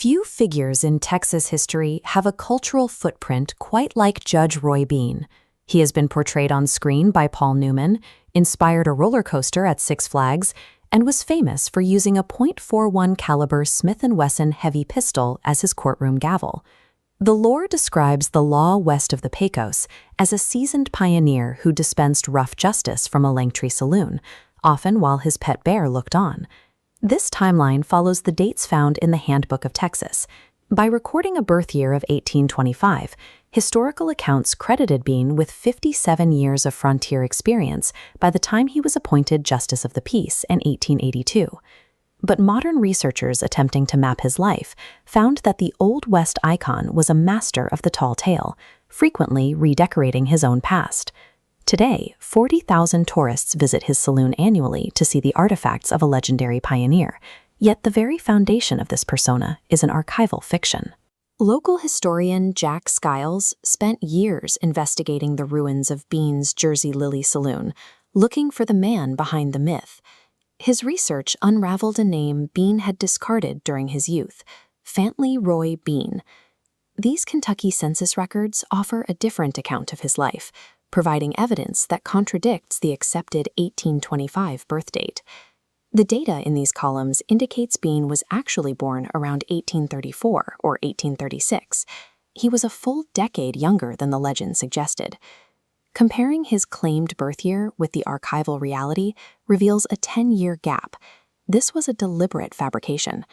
Few figures in Texas history have a cultural footprint quite like Judge Roy Bean. He has been portrayed on screen by Paul Newman, inspired a roller coaster at Six Flags, and was famous for using a .41 caliber Smith & Wesson heavy pistol as his courtroom gavel. The lore describes the law west of the Pecos as a seasoned pioneer who dispensed rough justice from a Langtree saloon, often while his pet bear looked on. This timeline follows the dates found in the Handbook of Texas. By recording a birth year of 1825, historical accounts credited Bean with 57 years of frontier experience by the time he was appointed Justice of the Peace in 1882. But modern researchers attempting to map his life found that the Old West icon was a master of the tall tale, frequently redecorating his own past. Today, 40,000 tourists visit his saloon annually to see the artifacts of a legendary pioneer, yet the very foundation of this persona is an archival fiction. Local historian Jack Skiles spent years investigating the ruins of Bean's Jersey Lily Saloon, looking for the man behind the myth. His research unraveled a name Bean had discarded during his youth, Fantley Roy Bean. These Kentucky census records offer a different account of his life, providing evidence that contradicts the accepted 1825 birth date. The data in these columns indicates Bean was actually born around 1834 or 1836. He was a full decade younger than the legend suggested. Comparing his claimed birth year with the archival reality reveals a 10-year gap. This was a deliberate fabrication.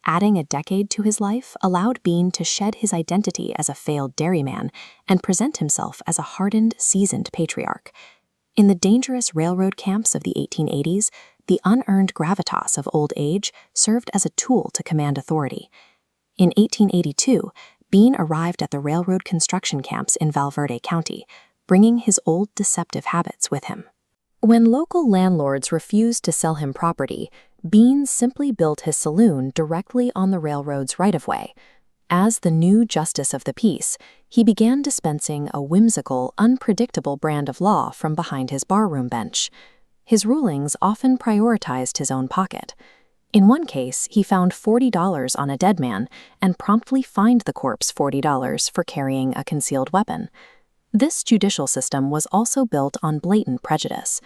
Adding a decade to his life allowed Bean to shed his identity as a failed dairyman and present himself as a hardened, seasoned patriarch. In the dangerous railroad camps of the 1880s, the unearned gravitas of old age served as a tool to command authority. In 1882, Bean arrived at the railroad construction camps in Valverde County, bringing his old deceptive habits with him. When local landlords refused to sell him property, Bean simply built his saloon directly on the railroad's right-of-way. As the new Justice of the Peace, he began dispensing a whimsical, unpredictable brand of law from behind his barroom bench. His rulings often prioritized his own pocket. In one case, he found $40 on a dead man and promptly fined the corpse $40 for carrying a concealed weapon. This judicial system was also built on blatant prejudice.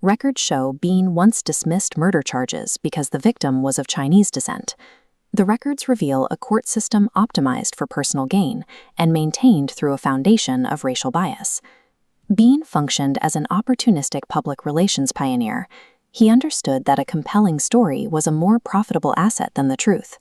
Records show Bean once dismissed murder charges because the victim was of Chinese descent. The records reveal a court system optimized for personal gain and maintained through a foundation of racial bias. Bean functioned as an opportunistic public relations pioneer. He understood that a compelling story was a more profitable asset than the truth.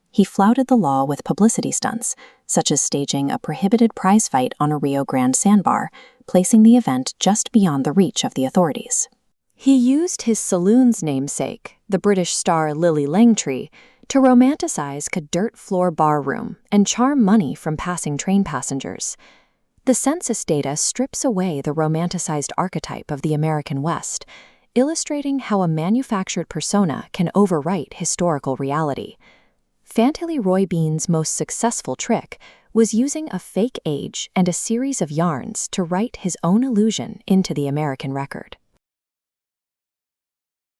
He flouted the law with publicity stunts, such as staging a prohibited prize fight on a Rio Grande sandbar, placing the event just beyond the reach of the authorities. He used his saloon's namesake, the British star Lily Langtree, to romanticize a dirt-floor barroom and charm money from passing train passengers. The census data strips away the romanticized archetype of the American West, illustrating how a manufactured persona can overwrite historical reality. Fantley Roy Bean's most successful trick was using a fake age and a series of yarns to write his own illusion into the American record.